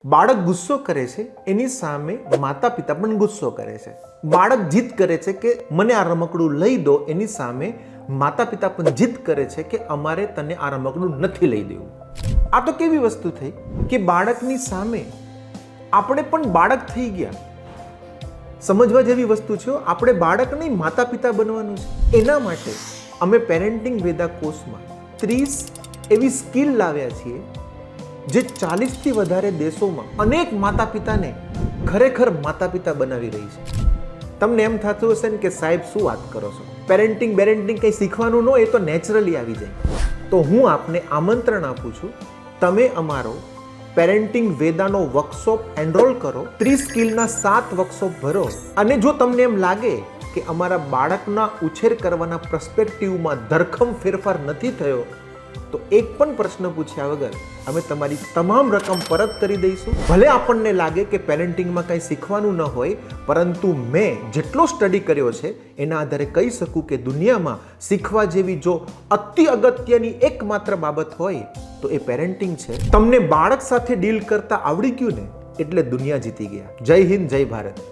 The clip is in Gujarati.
બાળક ગુસ્સો કરે છે એની સામે માતા પિતા પણ ગુસ્સો કરે છે. બાળક જીદ કરે છે કે મને આ રમકડું લઈ દો, એની સામે માતા પિતા પણ જીદ કરે છે કે અમારે તને આ રમકડું નથી લઈ દેવું. આ તો કેવી વસ્તુ થઈ કે બાળકની સામે આપણે પણ બાળક થઈ ગયા. સમજવા જેવી વસ્તુ છે. આપણે બાળક નહીં માતા પિતા બનવાનું છે. એના માટે અમે પેરેન્ટિંગ વેદા કોર્સમાં 30 એવી સ્કિલ લાવ્યા છીએ જે 40થી વધારે દેશોમાં અનેક માતા પિતાને ખરેખર માતા પિતા બનાવી રહી છે. તમને એમ થતું હશે ને કે સાહેબ શું વાત કરો છો, પેરેન્ટિંગ કંઈ શીખવાનું ન, એ તો નેચરલી આવી જાય. તો હું આપને આમંત્રણ આપું છું, તમે અમારો પેરેન્ટિંગ વેદાનો વર્કશોપ એનરોલ કરો. 30 સ્કિલના 7 વર્કશોપ ભરો અને જો તમને એમ લાગે કે અમારા બાળકના ઉછેર કરવાના પર્સપેક્ટિવમાં ધરખમ ફેરફાર નથી થયો, તો એક પણ પ્રશ્ન પૂછ્યા વગર અમે તમારી તમામ રકમ પરત કરી દઈશું. ભલે આપણને લાગે કે પેરેન્ટિંગમાં કંઈ શીખવાનું ન હોય, પરંતુ મેં જેટલો સ્ટડી કર્યો છે એના આધારે કહી શકું કે દુનિયામાં શીખવા જેવી જો અતિ અગત્યની એકમાત્ર બાબત હોય તો એ પેરેન્ટિંગ છે. તમને બાળક સાથે ડીલ કરતા આવડી ગયું ને એટલે દુનિયા જીતી ગયા. જય હિન્દ, જય ભારત.